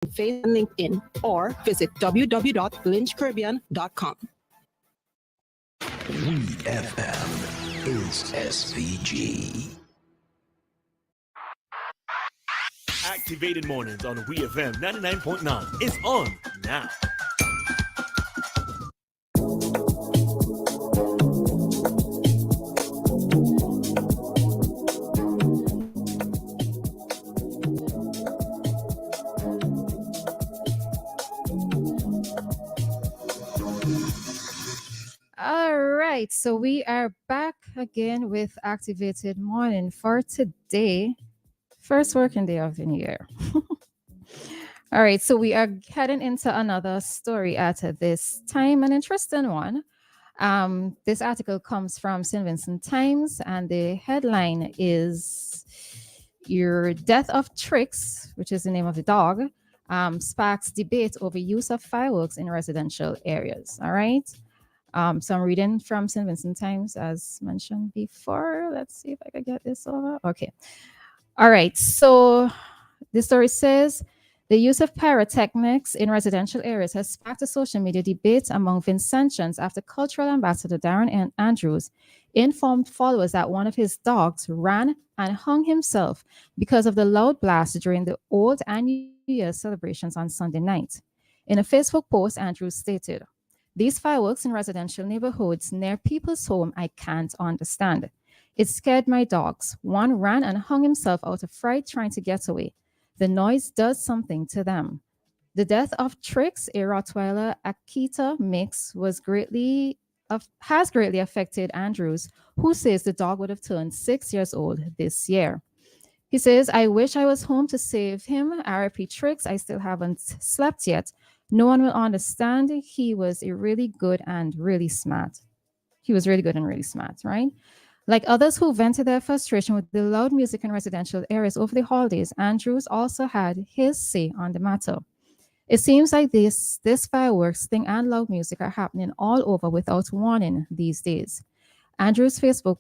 Facebook and LinkedIn, or visit www.lynchcaribbean.com. WEFM is SVG. Activated Mornings on WEFM 99.9 is on now. All right, so we are back again with Activated Morning for today, first working day of the new year. All right, so we are heading into another story at this time, an interesting one. This article comes from St. Vincent Times, and the headline is "Your Death of Tricks," which is the name of the dog, sparks debate over use of fireworks in residential areas. All right. So I'm reading from St. Vincent Times, as mentioned before. Let's see if I can get this over. Okay. All right. So the story says the use of pyrotechnics in residential areas has sparked a social media debate among Vincentians after cultural ambassador Darren Andrews informed followers that one of his dogs ran and hung himself because of the loud blast during the Old and New Year celebrations on Sunday night. In a Facebook post, Andrews stated, "These fireworks in residential neighborhoods near people's home I can't understand. It scared my dogs. One ran and hung himself out of fright trying to get away. The noise does something to them. The death of Trix, a Rottweiler Akita mix, has greatly affected Andrews, who says the dog would have turned 6 years old this year. He says, I wish I was home to save him. RIP Trix, I still haven't slept yet. No one will understand. He was really good and really smart. Right? Like others who vented their frustration with the loud music in residential areas over the holidays, Andrews also had his say on the matter. It seems like this fireworks thing and loud music are happening all over without warning these days. Andrews' Facebook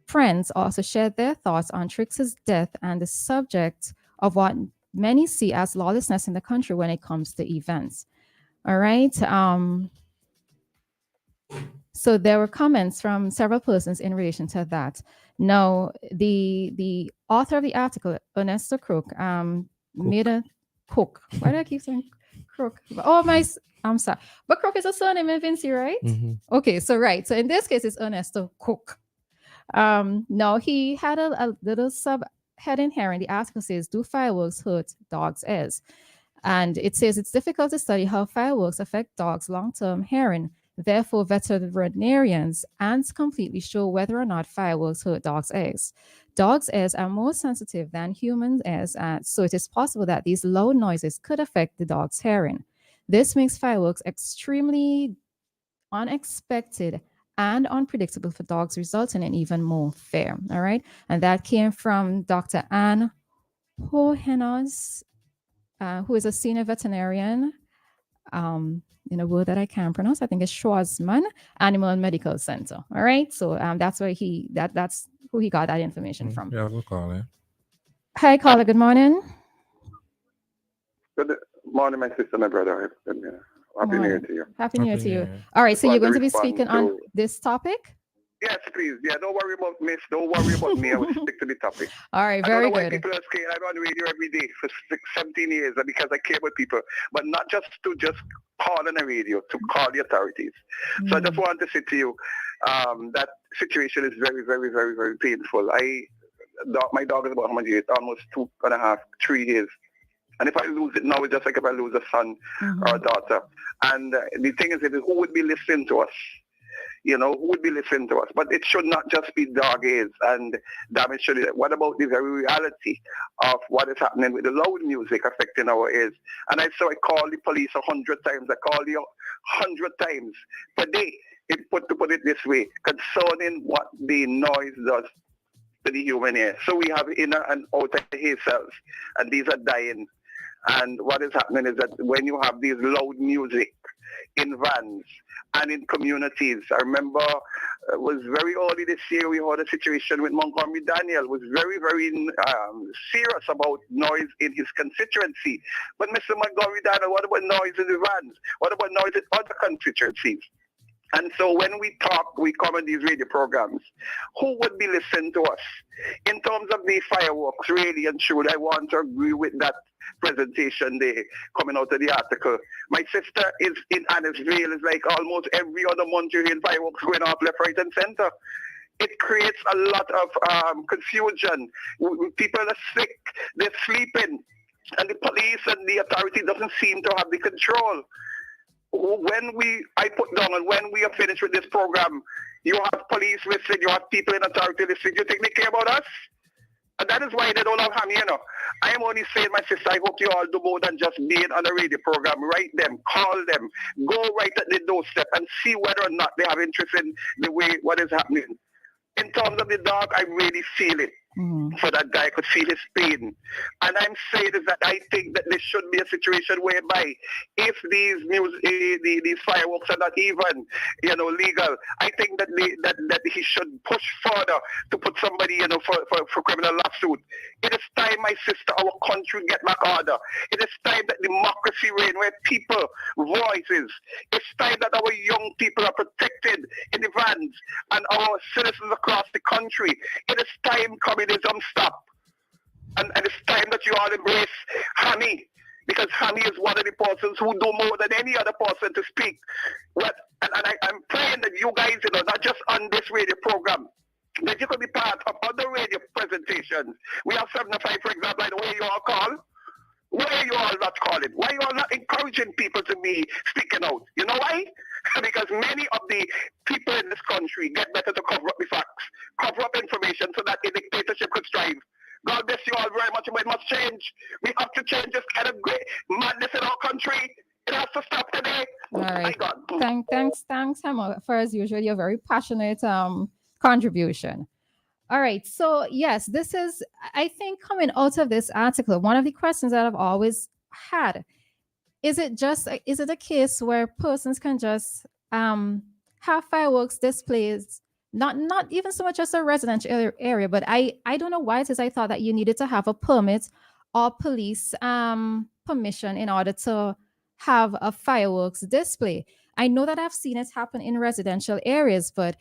friends also shared their thoughts on Trix's death and the subject of what many see as lawlessness in the country when it comes to events. All right. So there were comments from several persons in relation to that. Now, the author of the article, Ernesto Crook, made a Cook. Why do I keep saying Crook? Oh, I'm sorry. But Crook is a surname in Vinci, right? Mm-hmm. Okay, so right. So in this case, it's Ernesto Cook. No, he had a little subheading here, and the article says, "Do fireworks hurt dogs' ears?" And it says it's difficult to study how fireworks affect dogs' long-term hearing. Therefore, veterinarians aren't completely sure whether or not fireworks hurt dogs' ears. Dogs' ears are more sensitive than human ears, so it is possible that these loud noises could affect the dog's hearing. This makes fireworks extremely unexpected and unpredictable for dogs, resulting in even more fear. All right. And that came from Dr. Anne Hohenas, who is a senior veterinarian in a word that I can't pronounce. I think it's Schwarzman Animal and Medical Center. All right. So that's where that's who he got that information from. Yeah, we'll call him. Hi, caller. Good morning. Good morning, my sister, my brother. Happy New Year to you. Happy New Year to you. All right. So you're going to be speaking on this topic? Yes, please. Yeah, don't worry about me. Don't worry about me. I will stick to the topic. All right, very good. People are scared. I'm on radio every day for 17 years because I care about people, but not just to call on the radio, to call the authorities. So I just want to say to you, that situation is very, very, very, very painful. My dog is about how many years? Almost 2.5, 3 years. And if I lose it now, it's just like if I lose a son or a daughter. And the thing is, who would be listening to us? Who would be listening to us? But it should not just be dog ears and damage to it. What about the very reality of what is happening with the loud music affecting our ears? And I call the police 100 times. I call you 100 times per day, to put it this way, concerning what the noise does to the human ear. So we have inner and outer ear cells, and these are dying. And what is happening is that when you have these loud music in vans and in communities, I remember it was very early this year we had a situation with Montgomery Daniel, was very, very serious about noise in his constituency. But Mr. Montgomery Daniel, what about noise in the vans? What about noise in other constituencies? And so when we talk, we come on these radio programs, who would be listening to us? In terms of the fireworks, really and truly, I want to agree with that presentation there coming out of the article. My sister is in Annisvale. It's like almost every other month you hear fireworks going off left, right, and center. It creates a lot of confusion. People are sick, they're sleeping, and the police and the authority doesn't seem to have the control. I put down, and when we are finished with this program, you have police listening, you have people in authority listening. You think they care about us? And that is why they don't have Hammy, I am only saying, my sister, I hope you all do more than just being on a radio program. Write them, call them, go right at the doorstep and see whether or not they have interest in the way what is happening. In terms of the dog, I really feel it. So that guy could feel his pain. And I'm saying is that I think that there should be a situation whereby if these fireworks are not even, legal, I think that that he should push further to put somebody, for criminal lawsuit. It is time, my sister, our country get back order. It is time that democracy reign where people voices. It's time that our young people are protected in the vans and our citizens across the country. It is time communism stop. And it's time that you all embrace Hammy, because Hammy is one of the persons who do more than any other person to speak. I'm praying that you guys, not just on this radio program, that you could be part of other radio presentations. We have 75, for example, I know where you all call. Why are you all not calling? Why are you all not encouraging people to be speaking out? You know why? Because many of the people in this country get better to cover up the facts, cover up information so that a dictatorship could strive. God bless you all very much, and we must change. We have to change this kind of great madness in our country. It has to stop today. All right. My God. Thanks, Hammer, for as usual, your very passionate contribution. All right. So yes, this is, I think, coming out of this article, one of the questions that I've always had, is it a case where persons can just have fireworks displays, not even so much as a residential area, but I don't know why it is I thought that you needed to have a permit or police permission in order to have a fireworks display. I know that I've seen it happen in residential areas, but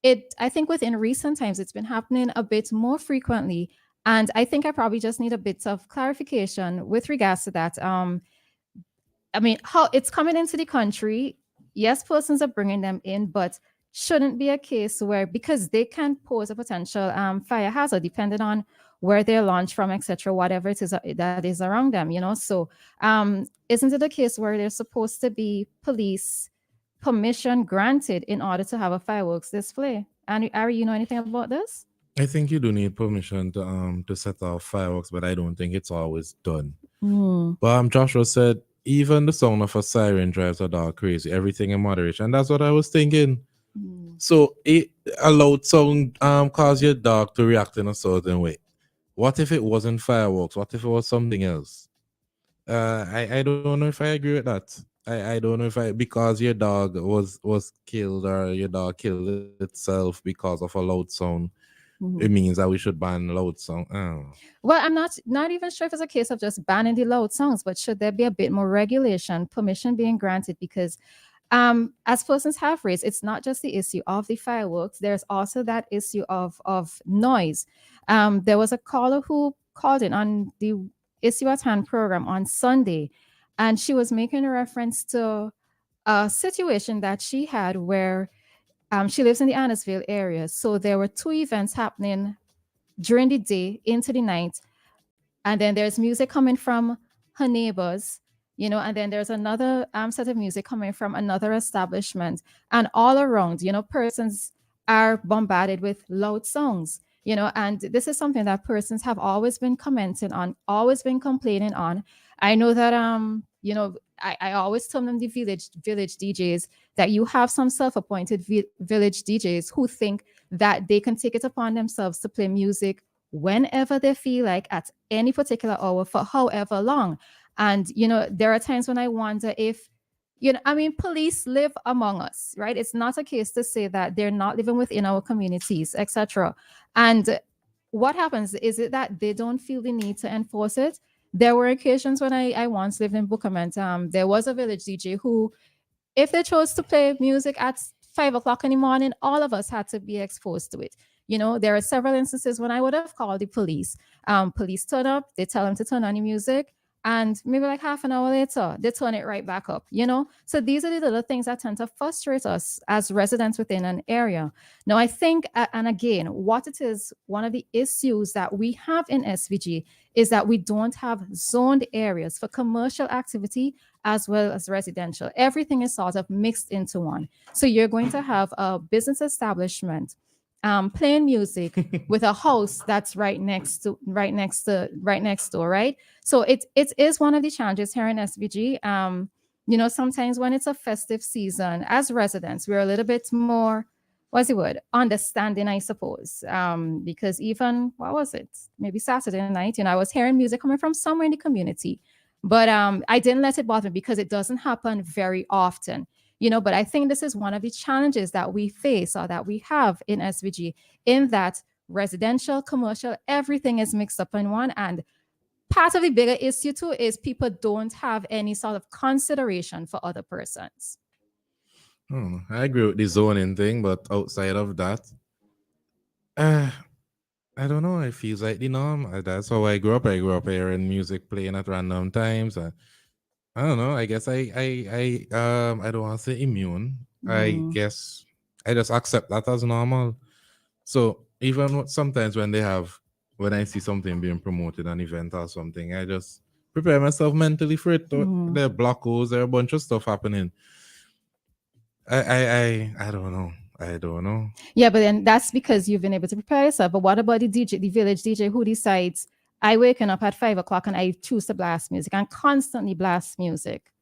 I think within recent times, it's been happening a bit more frequently. And I think I probably just need a bit of clarification with regards to that. How it's coming into the country, yes, persons are bringing them in, but shouldn't be a case where, because they can pose a potential fire hazard depending on where they're launched from, etc., whatever it is that is around them, So isn't it a case where there's supposed to be police permission granted in order to have a fireworks display? And Ari, you know anything about this? I think you do need permission to set off fireworks, but I don't think it's always done. But Joshua said even the sound of a siren drives a dog crazy. Everything in moderation. And that's what I was thinking. So a loud sound cause your dog to react in a certain way. What if it wasn't fireworks? What if it was something else? I don't know if I agree with that. I don't know if because your dog was killed or your dog killed itself because of a loud sound, it means that we should ban loud sound. Well, I'm not even sure if it's a case of just banning the loud sounds, but should there be a bit more regulation, permission being granted? Because as persons have raised, it's not just the issue of the fireworks. There's also that issue of noise. There was a caller who called in on the Issue at Hand program on Sunday, and she was making a reference to a situation that she had where she lives in the Annisvale area. So there were two events happening during the day into the night. And then there's music coming from her neighbors, and then there's another set of music coming from another establishment. And all around, persons are bombarded with loud songs, and this is something that persons have always been commenting on, always been complaining on. I know that, I always tell them the village DJs that you have some self-appointed village DJs who think that they can take it upon themselves to play music whenever they feel like at any particular hour for however long. And, you know, there are times when I wonder if, you know, I mean, police live among us, right? It's not a case to say that they're not living within our communities, etc. And what happens is it that they don't feel the need to enforce it. There were occasions when I once lived in Bucament. There was a village DJ who, if they chose to play music at 5 o'clock in the morning, all of us had to be exposed to it. You know, there are several instances when I would have called the police. Police turn up, they tell them to turn on the music, and maybe like half an hour later, they turn it right back up, you know? So these are the little things that tend to frustrate us as residents within an area. Now, I think, and again, what it is, one of the issues that we have in SVG is that we don't have zoned areas for commercial activity as well as residential. Everything is sort of mixed into one. So you're going to have a business establishment playing music with a house that's right next door, right? So it is one of the challenges here in SVG. You know, sometimes when it's a festive season, as residents, we're a little bit more, what's the word, understanding, I suppose. Because even, what was it? Maybe Saturday night, you know, I was hearing music coming from somewhere in the community. But I didn't let it bother me because it doesn't happen very often. You know, but I think this is one of the challenges that we face or that we have in SVG, in that residential, commercial, everything is mixed up in one. And part of the bigger issue too is people don't have any sort of consideration for other persons. I agree with the zoning thing, but outside of that, I don't know. It feels like the norm. That's how I grew up. I grew up hearing music playing at random times. I don't know. I guess I don't want to say immune. I guess I just accept that as normal. So even sometimes when I see something being promoted, an event or something, I just prepare myself mentally for it. There are blockos, there are a bunch of stuff happening. I don't know. I don't know. Yeah, but then that's because you've been able to prepare yourself. But what about the DJ, the village DJ who decides, I waken up at 5 o'clock and I choose to blast music and constantly blast music?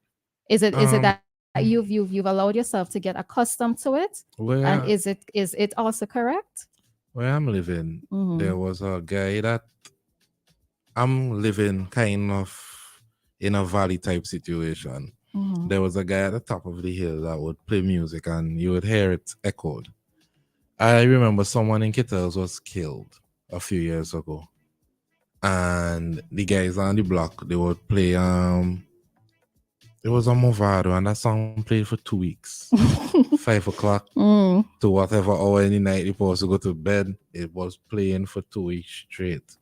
Is it that you've allowed yourself to get accustomed to it? And is it also correct? Where I'm living, there was a guy that I'm living kind of in a valley type situation. There was a guy at the top of the hill that would play music and you would hear it echoed. I remember someone in Kittles was killed a few years ago. And the guys on the block, they would play it was a Movado and that song played for 2 weeks. 5 o'clock to whatever hour in the night you're supposed to go to bed. It was playing for 2 weeks straight.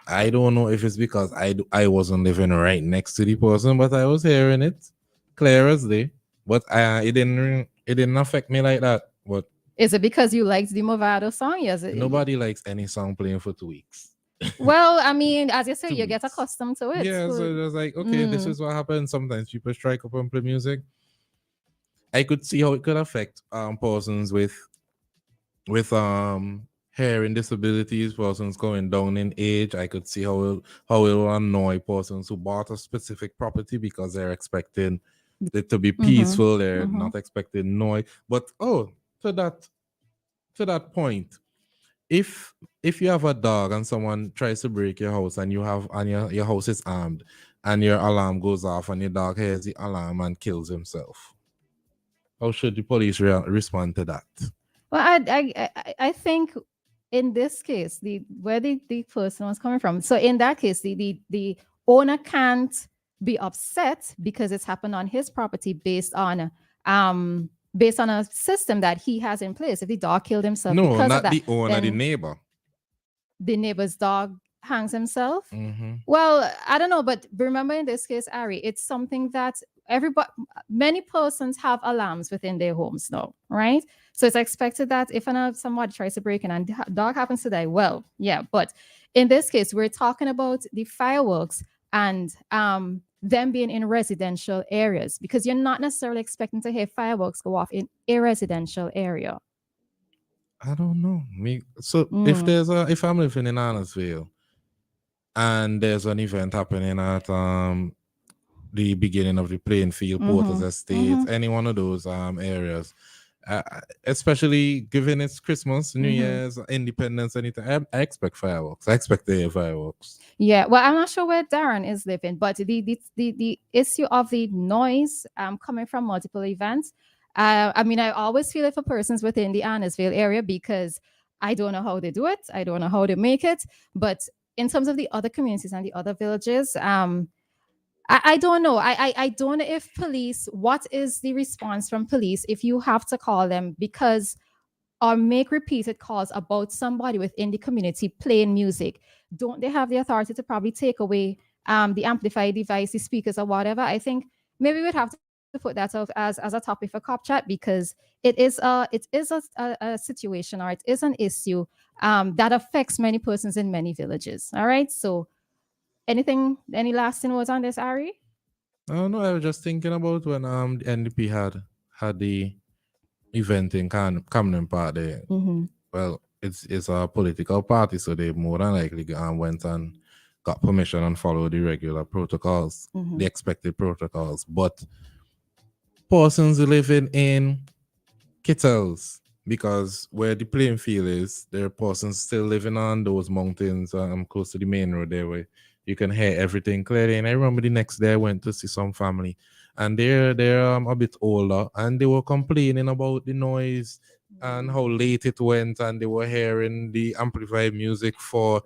I don't know if it's because I wasn't living right next to the person, but I was hearing it clear as day. But it didn't affect me like that. But is it because you liked the Movado song? Yes. Nobody likes any song playing for 2 weeks. Well, I mean, as you say, you get accustomed to it. Yeah, so it was like, okay, this is what happens. Sometimes people strike up and play music. I could see how it could affect persons with hearing disabilities, persons going down in age. I could see how it will annoy persons who bought a specific property because they're expecting it to be peaceful. They're not expecting noise. But to that point, if you have a dog and someone tries to break your house and your house is armed and your alarm goes off and your dog hears the alarm and kills himself, how should the police respond to that? Well, I think in this case, where the person was coming from. So in that case, the owner can't be upset because it's happened on his property based on a system that he has in place. If the dog killed himself, no, because not of that, the owner, the neighbor. The neighbor's dog hangs himself. Well, I don't know, but remember in this case, Ari, it's something that many persons have alarms within their homes now, right? So it's expected that if somebody tries to break in and the dog happens to die, well, yeah. But in this case, we're talking about the fireworks and them being in residential areas, because you're not necessarily expecting to hear fireworks go off in a residential area. I don't know. If I'm living in Annisville and there's an event happening at the beginning of the playing field, Porter's Estate, any one of those areas, Especially given it's Christmas, New Mhm. Year's, Independence, anything. I expect fireworks. I expect the fireworks. Yeah, well, I'm not sure where Darren is living, but the issue of the noise coming from multiple events. I mean, I always feel it for persons within the Annisville area because I don't know how they do it. I don't know how they make it. But in terms of the other communities and the other villages, I don't know. I don't know if police, what is the response from police if you have to call them because or make repeated calls about somebody within the community playing music? Don't they have the authority to probably take away the amplifier device, the speakers, or whatever? I think maybe we'd have to put that up as a topic for cop chat because it is a situation or it is an issue that affects many persons in many villages. All right. So any lasting words on this, Ari? Oh no, I was just thinking about when the NDP had the event in Camden Park there. Mm-hmm. Well, it's a political party, so they more than likely went and got permission and followed the regular protocols, Mm-hmm. the expected protocols. But persons living in Kittles, because where the playing field is, there are persons still living on those mountains close to the main road there where you can hear everything clearly. And I remember the next day I went to see some family and they're a bit older and they were complaining about the noise and how late it went and they were hearing the amplified music for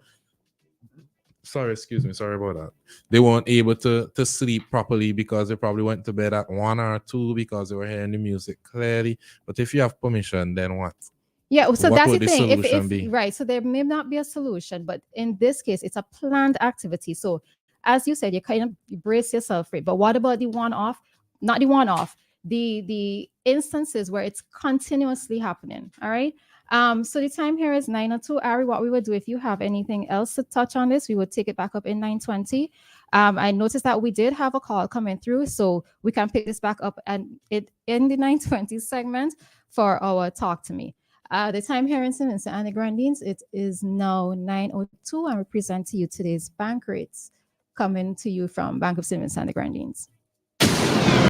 sorry about that. They weren't able to sleep properly because they probably went to bed at 1 or 2 because they were hearing the music clearly. But if you have permission, then what? Yeah, so What that's the would the thing. solution If be? right, so there may not be a solution, but in this case, it's a planned activity. So as you said, you kind of you brace yourself for it. But what about the one-off? Not the one-off, the instances where it's continuously happening. All right. So the time here is 9:02. Ari, what we would do if you have anything else to touch on this, we would take it back up in 9:20. I noticed that we did have a call coming through, so we can pick this back up and it in the 9:20 segment for our talk to me. The time here in Simmons and the Grandines, it is now 9:02, and we present to you today's bank rates coming to you from Bank of Simmons and the Grandines.